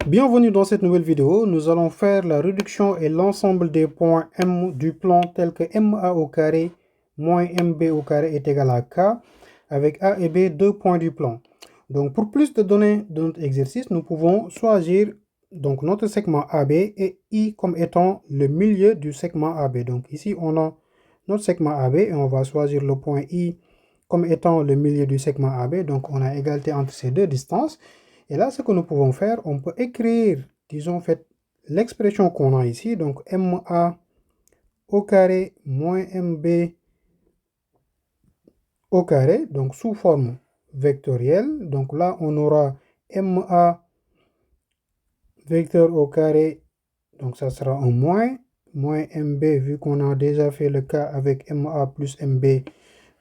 Bienvenue dans cette nouvelle vidéo. Nous allons faire la réduction et l'ensemble des points M du plan tel que MA au carré moins MB au carré est égal à K avec A et B, deux points du plan. Donc pour plus de données de notre exercice, nous pouvons choisir donc notre segment AB et I comme étant le milieu du segment AB. Donc ici on a notre segment AB et on va choisir le point I comme étant le milieu du segment AB. Donc on a égalité entre ces deux distances. Et là, ce que nous pouvons faire, on peut écrire, disons, en fait, l'expression qu'on a ici, donc MA au carré moins MB au carré, donc sous forme vectorielle. Donc là, on aura MA vecteur au carré, donc ça sera un moins MB, vu qu'on a déjà fait le cas avec MA plus MB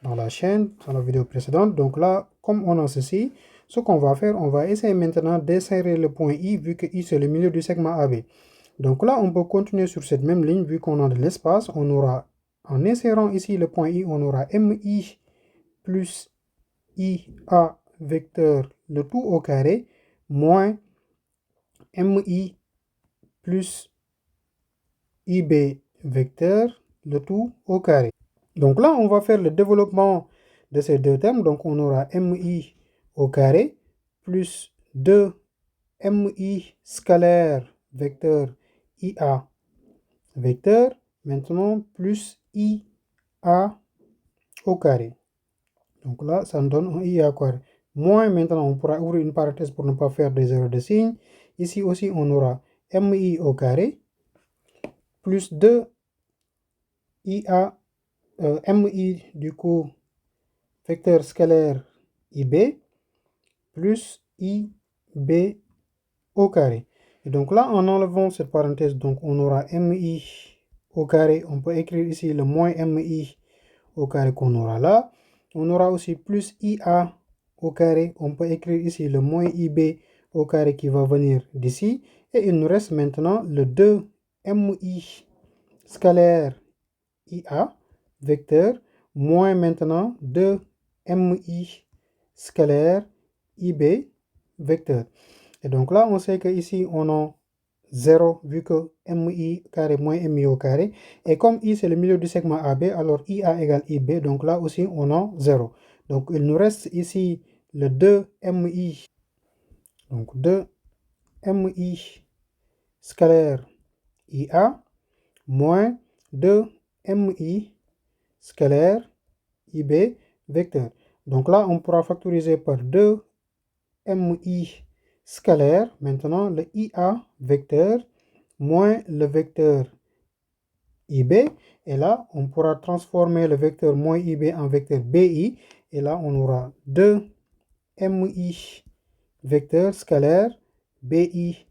dans la chaîne, dans la vidéo précédente. Donc là, comme on a ceci, ce qu'on va faire, on va essayer maintenant d'insérer le point I, vu que I c'est le milieu du segment AB. Donc là, on peut continuer sur cette même ligne, vu qu'on a de l'espace. On aura, en insérant ici le point I, on aura MI plus IA vecteur, le tout au carré, moins MI plus IB vecteur, le tout au carré. Donc là, on va faire le développement de ces deux termes. Donc on aura MI au carré plus 2MI scalaire vecteur IA vecteur, maintenant plus IA au carré. Donc là, ça nous donne un IA au carré. Moins, maintenant, on pourra ouvrir une parenthèse pour ne pas faire des erreurs de signe. Ici aussi, on aura MI au carré plus 2IA, MI du coup, vecteur scalaire IB plus IB au carré. Et donc là, en enlevant cette parenthèse, donc on aura MI au carré. On peut écrire ici le moins MI au carré qu'on aura là. On aura aussi plus IA au carré. On peut écrire ici le moins IB au carré qui va venir d'ici. Et il nous reste maintenant le 2MI scalaire IA vecteur moins maintenant 2MI scalaire IB vecteur. Et donc là, on sait que ici on a 0 vu que MI carré moins MI au carré. Et comme I c'est le milieu du segment AB, alors IA égale IB. Donc là aussi on a 0. Donc il nous reste ici le 2MI. Donc 2MI scalaire IA moins 2MI scalaire IB vecteur. Donc là on pourra factoriser par 2MI scalaire, maintenant le IA vecteur moins le vecteur IB. Et là, on pourra transformer le vecteur moins IB en vecteur BI. Et là, on aura 2MI vecteur scalaire BI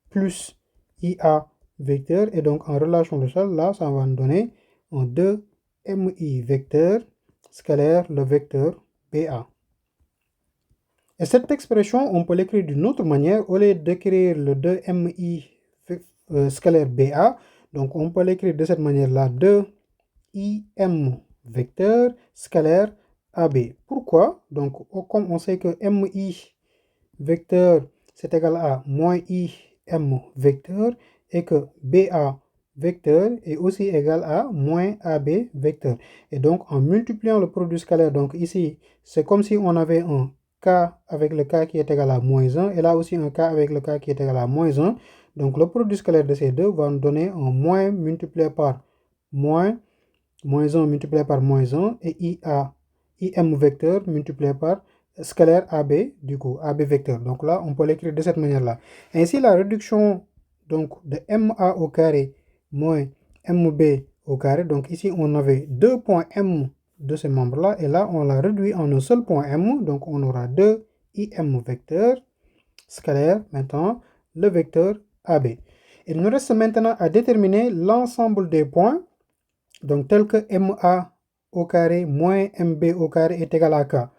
plus IA vecteur. Et donc, en relation de charge, là, ça va nous donner un 2MI vecteur scalaire le vecteur BA. Et cette expression, on peut l'écrire d'une autre manière. Au lieu d'écrire le 2MI scalaire BA, donc on peut l'écrire de cette manière-là, 2IM vecteur scalaire AB. Pourquoi? Donc, comme on sait que MI vecteur, c'est égal à moins IM vecteur, et que BA vecteur est aussi égal à moins AB vecteur. Et donc, en multipliant le produit scalaire, donc ici, c'est comme si on avait un K avec le K qui est égal à moins 1, et là aussi un K avec le K qui est égal à moins 1. Donc, le produit scalaire de ces deux va nous donner un moins multiplié par moins 1 multiplié par moins 1, et IM vecteur multiplié par scalaire AB, du coup, AB vecteur. Donc là, on peut l'écrire de cette manière-là. Ainsi, la réduction donc, de MA au carré moins MB au carré. Donc ici, on avait deux points M de ce membre-là, et là, on l'a réduit en un seul point M. Donc, on aura 2 IM vecteur scalaire, maintenant, le vecteur AB. Il nous reste maintenant à déterminer l'ensemble des points, donc tel que MA au carré moins MB au carré est égal à K.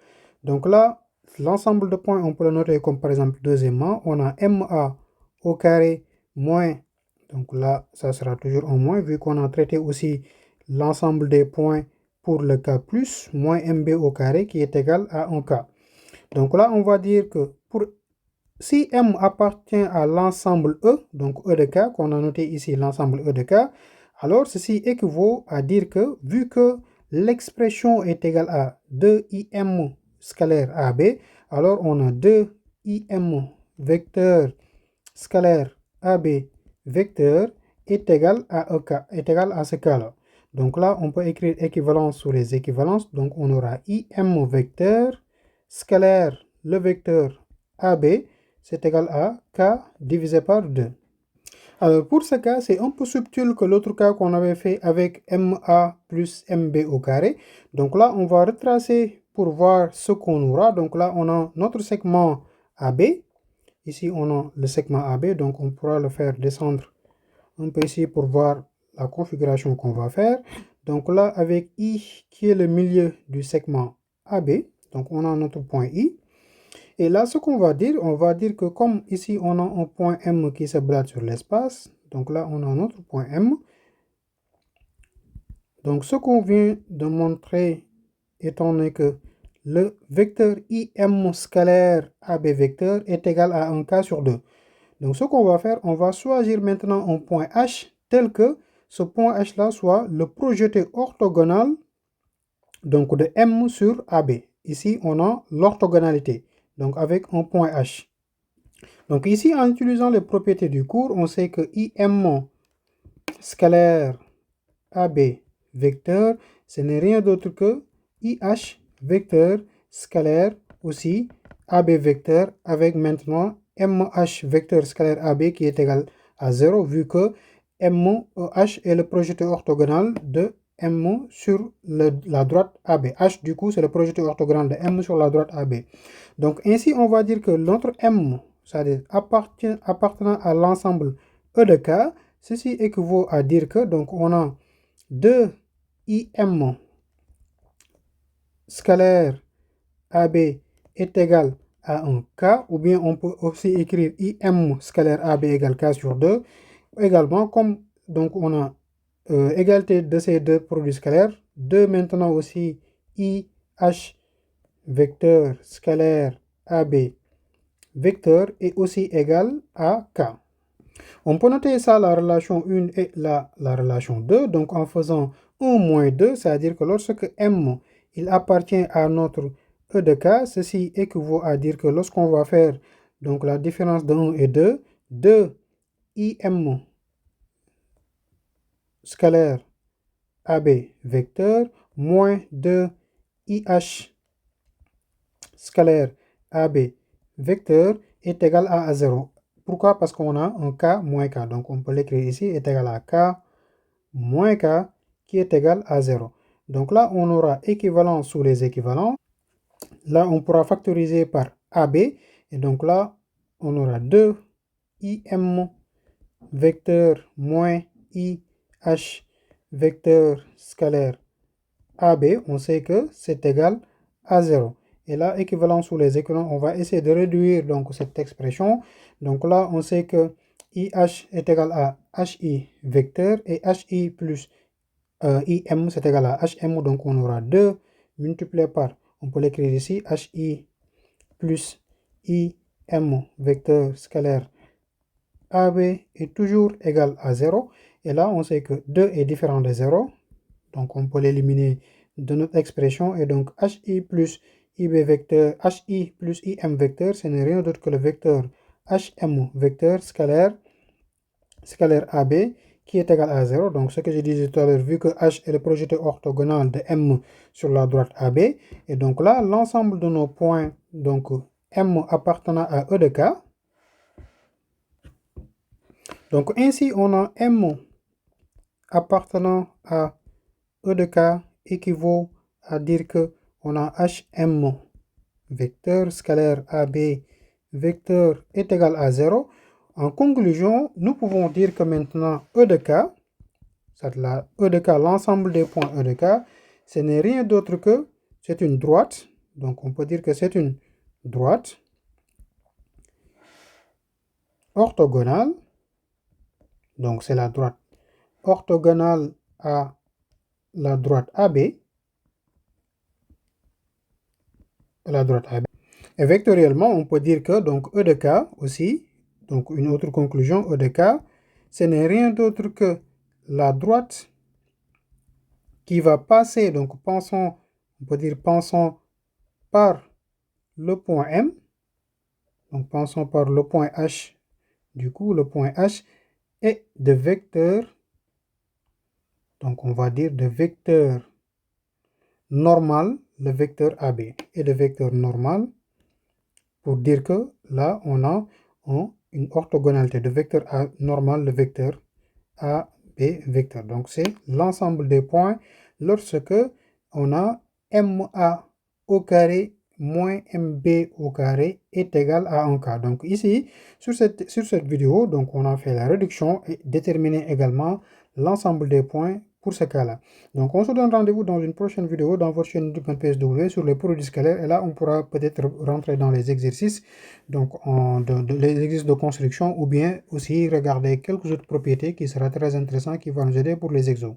Donc là, l'ensemble de points, on peut le noter comme par exemple, deuxièmement, on a MA au carré moins, donc là, ça sera toujours un moins, vu qu'on a traité aussi l'ensemble des points pour le K plus, moins MB au carré qui est égal à 1K. Donc là, on va dire que pour si M appartient à l'ensemble E, donc E de K, qu'on a noté ici l'ensemble E de K, alors ceci équivaut à dire que, vu que l'expression est égale à 2IM scalaire AB, alors on a 2IM vecteur scalaire AB vecteur est égal à EK, est égal à ce cas-là. Donc là, on peut écrire équivalence sur les équivalences. Donc on aura IM vecteur scalaire, le vecteur AB, c'est égal à K divisé par 2. Alors pour ce cas, c'est un peu subtil que l'autre cas qu'on avait fait avec MA plus MB au carré. Donc là, on va retracer pour voir ce qu'on aura. Donc là, on a notre segment AB. Ici, on a le segment AB, donc on pourra le faire descendre un peu ici pour voir la configuration qu'on va faire. Donc là, avec I qui est le milieu du segment AB, donc on a notre point I. Et là, ce qu'on va dire, on va dire que comme ici, on a un point M qui se blade sur l'espace, donc là, on a notre point M. Donc, ce qu'on vient de montrer, étant donné que le vecteur IM scalaire AB vecteur est égal à 1 K sur 2. Donc, ce qu'on va faire, on va choisir maintenant un point H tel que ce point H là soit le projeté orthogonal donc de M sur AB. Ici, on a l'orthogonalité, donc avec un point H. Donc ici, en utilisant les propriétés du cours, on sait que IM scalaire AB vecteur, ce n'est rien d'autre que IH vecteur scalaire aussi AB vecteur avec maintenant MH vecteur scalaire AB qui est égal à 0 vu que MH est le projeté orthogonal de M sur la droite AB. H du coup c'est le projeté orthogonal de M sur la droite AB. Donc ainsi on va dire que notre M, c'est-à-dire appartenant à l'ensemble E de K, ceci équivaut à dire que donc on a 2 IM scalaire AB est égal à un K, ou bien on peut aussi écrire IM scalaire AB égale K sur 2. Également, comme donc on a égalité de ces deux produits scalaires, 2 maintenant aussi IH vecteur scalaire AB vecteur est aussi égal à K. On peut noter ça, la relation 1 et la relation 2, donc en faisant 1 moins 2, c'est-à-dire que lorsque M il appartient à notre E de K, ceci équivaut à dire que lorsqu'on va faire donc la différence de 1 et 2, 2 IM scalaire AB vecteur moins 2 IH scalaire AB vecteur est égal à 0. Pourquoi? Parce qu'on a un K moins K. Donc on peut l'écrire ici est égal à K moins K qui est égal à 0. Donc là, on aura équivalence sous les équivalents. Là, on pourra factoriser par AB. Et donc là, on aura 2 IM vecteur moins IH vecteur scalaire AB. On sait que c'est égal à 0. Et là, équivalent sous les équivalents, on va essayer de réduire donc cette expression. Donc là, on sait que IH est égal à HI vecteur et HI plus IM c'est égal à HM. Donc on aura 2 multiplié par, on peut l'écrire ici, HI plus IM vecteur scalaire AB est toujours égal à 0. Et là, on sait que 2 est différent de 0. Donc on peut l'éliminer de notre expression. Et donc HI plus IB vecteur, HI plus IM vecteur, ce n'est rien d'autre que le vecteur HM vecteur scalaire AB qui est égal à 0. Donc ce que je disais tout à l'heure, vu que H est le projeté orthogonal de M sur la droite AB. Et donc là, l'ensemble de nos points, donc M appartenant à E de K. Donc ainsi, on a M appartenant à E de K équivaut à dire que on a HM vecteur scalaire AB vecteur est égal à 0. En conclusion, nous pouvons dire que maintenant E de K, c'est-à-dire E de K, l'ensemble des points E de K, ce n'est rien d'autre que c'est une droite. Donc on peut dire que c'est une droite orthogonale. Donc c'est la droite orthogonale à la droite AB. Et vectoriellement, on peut dire que donc E de K aussi, donc une autre conclusion, E de K, ce n'est rien d'autre que la droite qui va passer, donc pensons, on peut dire pensons par le point M, donc pensons par le point H, du coup le point H est de vecteur, donc on va dire de vecteur normal, le vecteur AB, et de vecteur normal, pour dire que là on a une orthogonalité de vecteur A normal, le vecteur A, B vecteur. Donc c'est l'ensemble des points lorsque on a MA au carré moins MB au carré est égal à 1K. Donc ici, sur cette vidéo, donc on a fait la réduction et déterminé également l'ensemble des points pour ce cas-là. Donc on se donne rendez-vous dans une prochaine vidéo dans votre chaîne YouTube PSW sur les produits scalaires. Et là, on pourra peut-être rentrer dans les exercices, donc les exercices de construction, ou bien aussi regarder quelques autres propriétés qui sera très intéressant, qui va nous aider pour les exos.